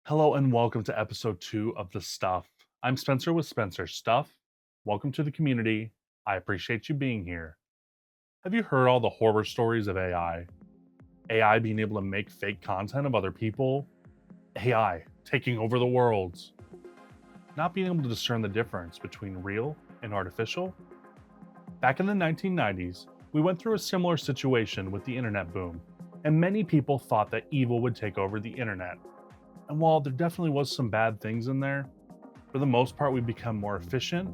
Hello and welcome to episode 2 of The Stuff. I'm Spencer with Spencer Stuff. Welcome to the community. I appreciate you being here. Have you heard all the horror stories of AI? AI being able to make fake content of other people? AI taking over the world? Not being able to discern the difference between real and artificial? Back in the 1990s, we went through a similar situation with the internet boom, and many people thought that evil would take over the internet. And while there definitely was some bad things in there, for the most part, we've become more efficient,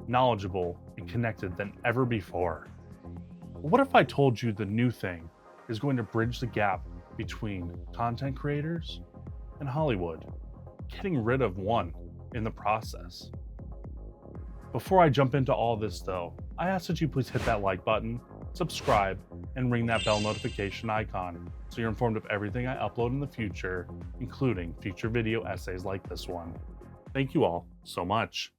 knowledgeable, and connected than ever before. But what if I told you the new thing is going to bridge the gap between content creators and Hollywood, getting rid of one in the process? Before I jump into all this, though, I ask that you please hit that like button, subscribe, and ring that bell notification icon so you're informed of everything I upload in the future, including future video essays like this one. Thank you all so much.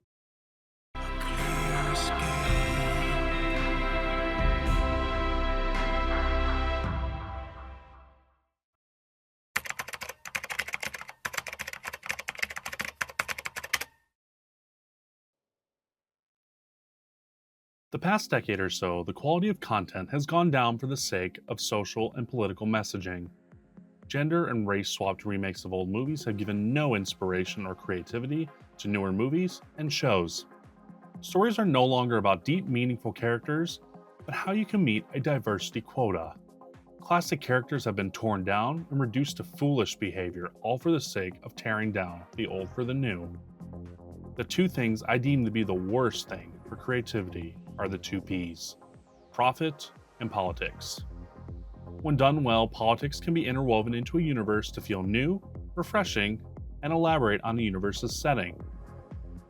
The past decade or so, the quality of content has gone down for the sake of social and political messaging. Gender and race swapped remakes of old movies have given no inspiration or creativity to newer movies and shows. Stories are no longer about deep, meaningful characters, but how you can meet a diversity quota. Classic characters have been torn down and reduced to foolish behavior, all for the sake of tearing down the old for the new. The two things I deem to be the worst thing for creativity are the two P's: profit and politics. When done well, politics can be interwoven into a universe to feel new, refreshing, and elaborate on the universe's setting.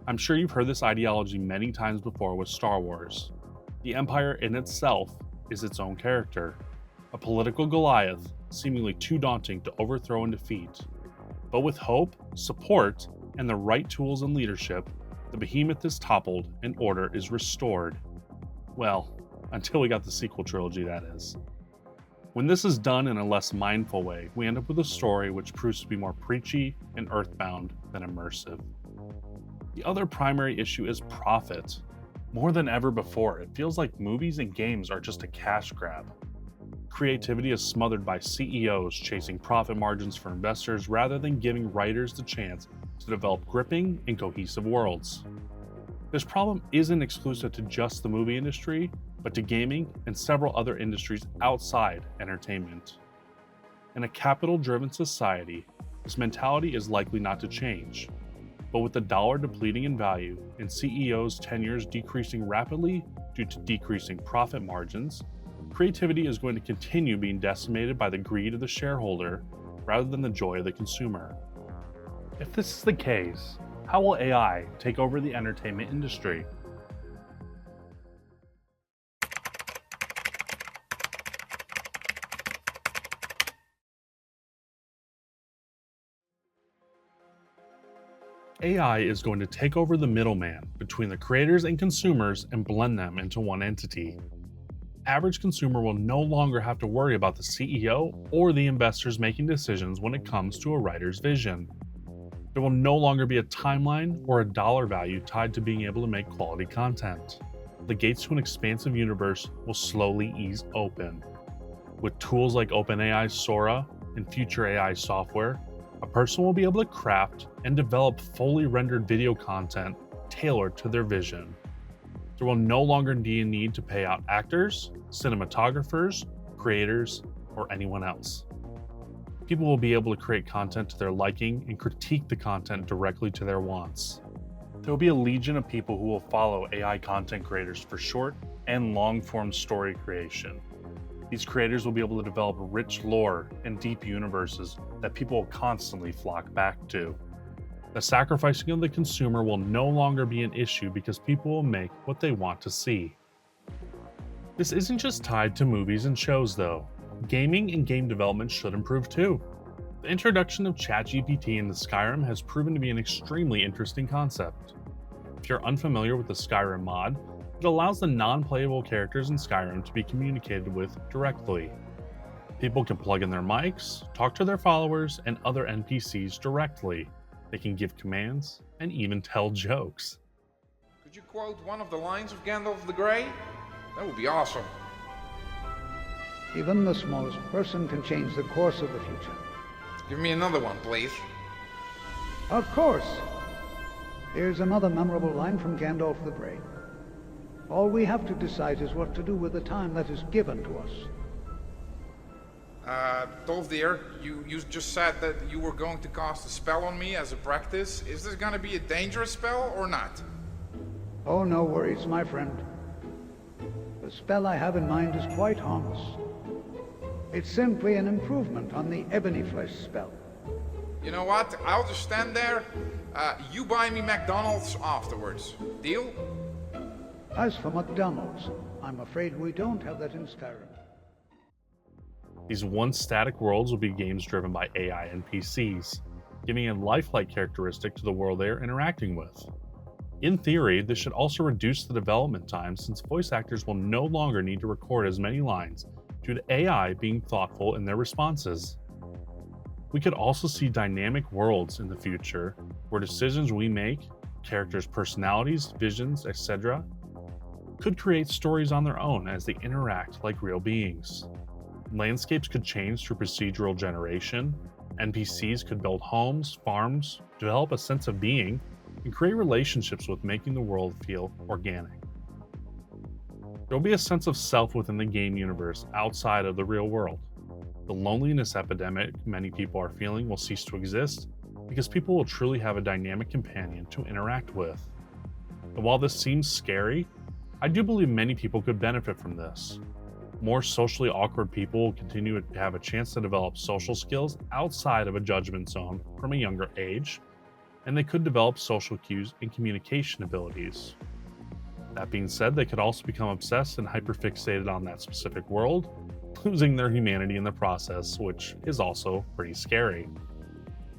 I'm sure you've heard this ideology many times before with Star Wars. The Empire in itself is its own character, a political Goliath seemingly too daunting to overthrow and defeat. But with hope, support, and the right tools and leadership, the behemoth is toppled and order is restored. Well, until we got the sequel trilogy, that is. When this is done in a less mindful way, we end up with a story which proves to be more preachy and earthbound than immersive. The other primary issue is profit. More than ever before, it feels like movies and games are just a cash grab. Creativity is smothered by CEOs chasing profit margins for investors rather than giving writers the chance to develop gripping and cohesive worlds. This problem isn't exclusive to just the movie industry, but to gaming and several other industries outside entertainment. In a capital-driven society, this mentality is likely not to change. But with the dollar depleting in value and CEOs' tenures decreasing rapidly due to decreasing profit margins, creativity is going to continue being decimated by the greed of the shareholder rather than the joy of the consumer. If this is the case, how will AI take over the entertainment industry? AI is going to take over the middleman between the creators and consumers and blend them into one entity. Average consumer will no longer have to worry about the CEO or the investors making decisions when it comes to a writer's vision. There will no longer be a timeline or a dollar value tied to being able to make quality content. The gates to an expansive universe will slowly ease open. With tools like OpenAI Sora and future AI software, a person will be able to craft and develop fully rendered video content tailored to their vision. There will no longer be a need to pay out actors, cinematographers, creators, or anyone else. People will be able to create content to their liking and critique the content directly to their wants. There will be a legion of people who will follow AI content creators for short and long-form story creation. These creators will be able to develop rich lore and deep universes that people will constantly flock back to. The sacrificing of the consumer will no longer be an issue because people will make what they want to see. This isn't just tied to movies and shows though. Gaming and game development should improve too. The introduction of ChatGPT into Skyrim has proven to be an extremely interesting concept. If you're unfamiliar with the Skyrim mod, it allows the non-playable characters in Skyrim to be communicated with directly. People can plug in their mics, talk to their followers and other NPCs directly. They can give commands and even tell jokes. Could you quote one of the lines of Gandalf the Grey? That would be awesome. Even the smallest person can change the course of the future. Give me another one, please. Of course. Here's another memorable line from Gandalf the Grey. All we have to decide is what to do with the time that is given to us. Dolph dear, you just said that you were going to cast a spell on me as a practice. Is this gonna be a dangerous spell or not? Oh, no worries, my friend. The spell I have in mind is quite harmless. It's simply an improvement on the Ebony Flesh spell. You know what? I'll just stand there. You buy me McDonald's afterwards. Deal? As for McDonald's, I'm afraid we don't have that in Skyrim. These once static worlds will be games driven by AI NPCs, giving a lifelike characteristic to the world they are interacting with. In theory, this should also reduce the development time since voice actors will no longer need to record as many lines due to AI being thoughtful in their responses. We could also see dynamic worlds in the future where decisions we make, characters' personalities, visions, etc., could create stories on their own as they interact like real beings. Landscapes could change through procedural generation, NPCs could build homes, farms, develop a sense of being, and create relationships with making the world feel organic. There will be a sense of self within the game universe outside of the real world. The loneliness epidemic many people are feeling will cease to exist because people will truly have a dynamic companion to interact with. And while this seems scary, I do believe many people could benefit from this. More socially awkward people will continue to have a chance to develop social skills outside of a judgment zone from a younger age, and they could develop social cues and communication abilities. That being said, they could also become obsessed and hyperfixated on that specific world, losing their humanity in the process, which is also pretty scary.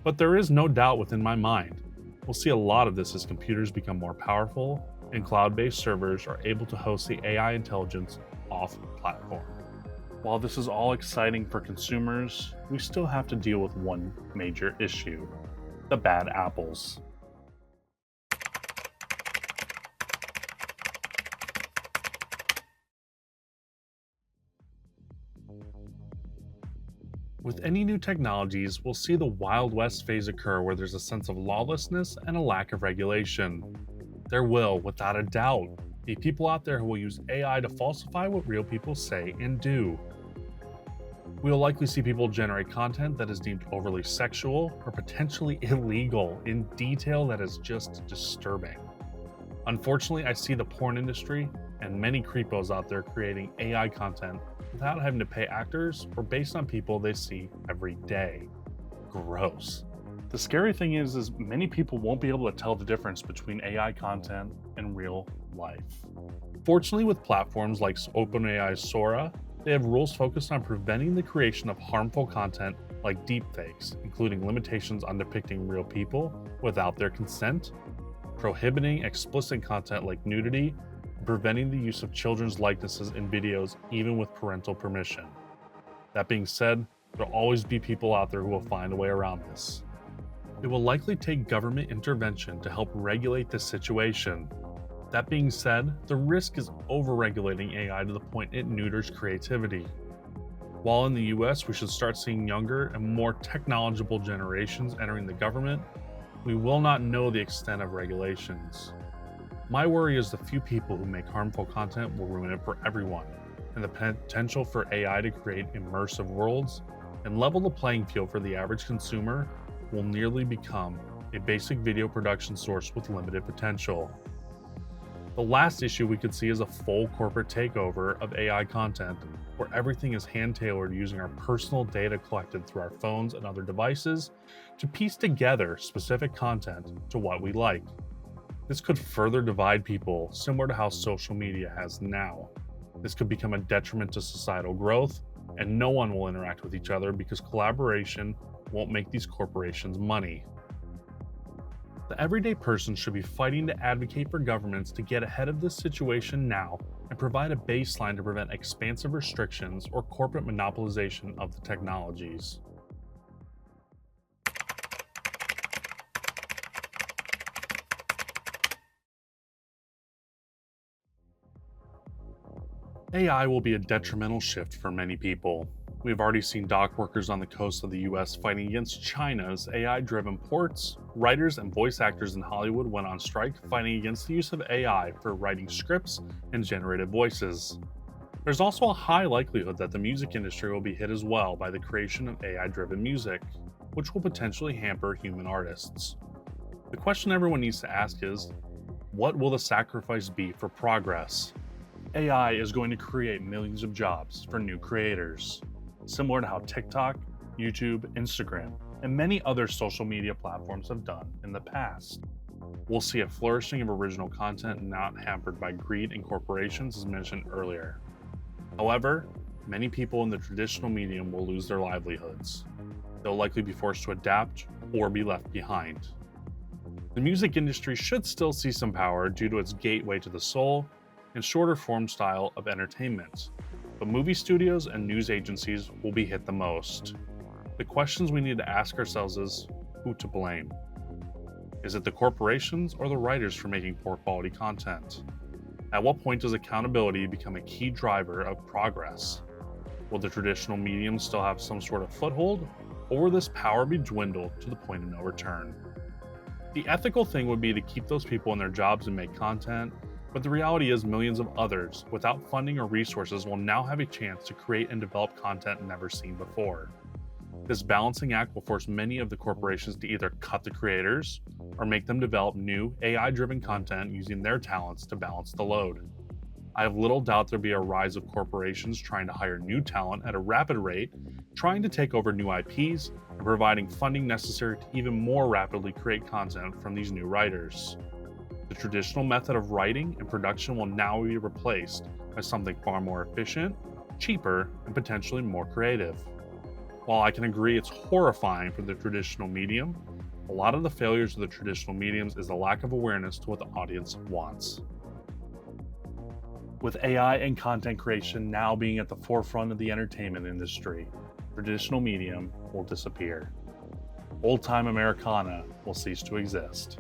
But there is no doubt within my mind, we'll see a lot of this as computers become more powerful and cloud-based servers are able to host the AI intelligence off-platform. While this is all exciting for consumers, we still have to deal with one major issue: the bad apples. With any new technologies, we'll see the Wild West phase occur where there's a sense of lawlessness and a lack of regulation. There will, without a doubt, be people out there who will use AI to falsify what real people say and do. We will likely see people generate content that is deemed overly sexual or potentially illegal in detail that is just disturbing. Unfortunately, I see the porn industry and many creepos out there creating AI content without having to pay actors or based on people they see every day. Gross. The scary thing is many people won't be able to tell the difference between AI content and real life. Fortunately, with platforms like OpenAI Sora, they have rules focused on preventing the creation of harmful content like deepfakes, including limitations on depicting real people without their consent, prohibiting explicit content like nudity, and preventing the use of children's likenesses in videos even with parental permission. That being said, there'll always be people out there who will find a way around this. It will likely take government intervention to help regulate this situation. That being said, the risk is over-regulating AI to the point it neuters creativity. While in the US we should start seeing younger and more technological generations entering the government, we will not know the extent of regulations. My worry is the few people who make harmful content will ruin it for everyone, and the potential for AI to create immersive worlds and level the playing field for the average consumer will nearly become a basic video production source with limited potential. The last issue we could see is a full corporate takeover of AI content, where everything is hand-tailored using our personal data collected through our phones and other devices to piece together specific content to what we like. This could further divide people, similar to how social media has now. This could become a detriment to societal growth, and no one will interact with each other because collaboration won't make these corporations money. The everyday person should be fighting to advocate for governments to get ahead of this situation now and provide a baseline to prevent expansive restrictions or corporate monopolization of the technologies. AI will be a detrimental shift for many people. We've already seen dock workers on the coast of the US fighting against China's AI driven ports. Writers and voice actors in Hollywood went on strike fighting against the use of AI for writing scripts and generated voices. There's also a high likelihood that the music industry will be hit as well by the creation of AI driven music, which will potentially hamper human artists. The question everyone needs to ask is, what will the sacrifice be for progress? AI is going to create millions of jobs for new creators, similar to how TikTok, YouTube, Instagram, and many other social media platforms have done in the past. We'll see a flourishing of original content not hampered by greed and corporations, as mentioned earlier. However, many people in the traditional medium will lose their livelihoods. They'll likely be forced to adapt or be left behind. The music industry should still see some power due to its gateway to the soul and shorter form style of entertainment, but movie studios and news agencies will be hit the most. The questions we need to ask ourselves is, who to blame? Is it the corporations or the writers for making poor quality content? At what point does accountability become a key driver of progress? Will the traditional medium still have some sort of foothold, or will this power be dwindled to the point of no return? The ethical thing would be to keep those people in their jobs and make content, but the reality is millions of others, without funding or resources, will now have a chance to create and develop content never seen before. This balancing act will force many of the corporations to either cut the creators or make them develop new AI-driven content using their talents to balance the load. I have little doubt there'll be a rise of corporations trying to hire new talent at a rapid rate, trying to take over new IPs, and providing funding necessary to even more rapidly create content from these new writers. The traditional method of writing and production will now be replaced by something far more efficient, cheaper, and potentially more creative. While I can agree it's horrifying for the traditional medium, a lot of the failures of the traditional mediums is the lack of awareness to what the audience wants. With AI and content creation now being at the forefront of the entertainment industry, traditional medium will disappear. Old-time Americana will cease to exist.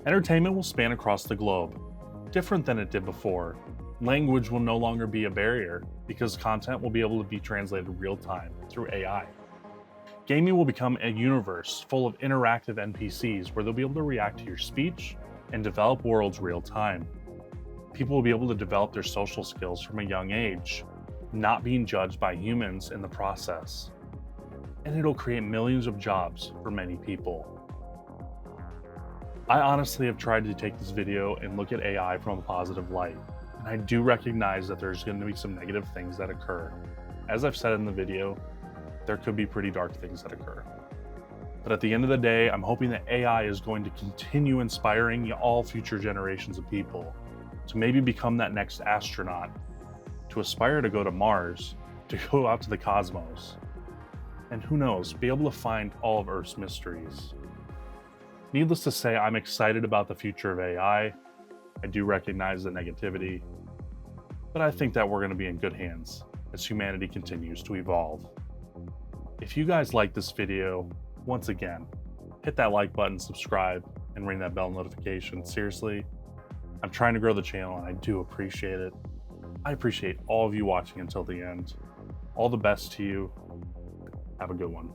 Entertainment will span across the globe. Different than it did before, language will no longer be a barrier because content will be able to be translated real-time through AI. Gaming will become a universe full of interactive NPCs where they'll be able to react to your speech and develop worlds real-time. People will be able to develop their social skills from a young age, not being judged by humans in the process. And it'll create millions of jobs for many people. I honestly have tried to take this video and look at AI from a positive light, and I do recognize that there's going to be some negative things that occur. As I've said in the video, there could be pretty dark things that occur. But at the end of the day, I'm hoping that AI is going to continue inspiring all future generations of people to maybe become that next astronaut, to aspire to go to Mars, to go out to the cosmos, and who knows, be able to find all of Earth's mysteries. Needless to say, I'm excited about the future of AI. I do recognize the negativity, but I think that we're going to be in good hands as humanity continues to evolve. If you guys like this video, once again, hit that like button, subscribe, and ring that bell notification. Seriously, I'm trying to grow the channel and I do appreciate it. I appreciate all of you watching until the end. All the best to you. Have a good one.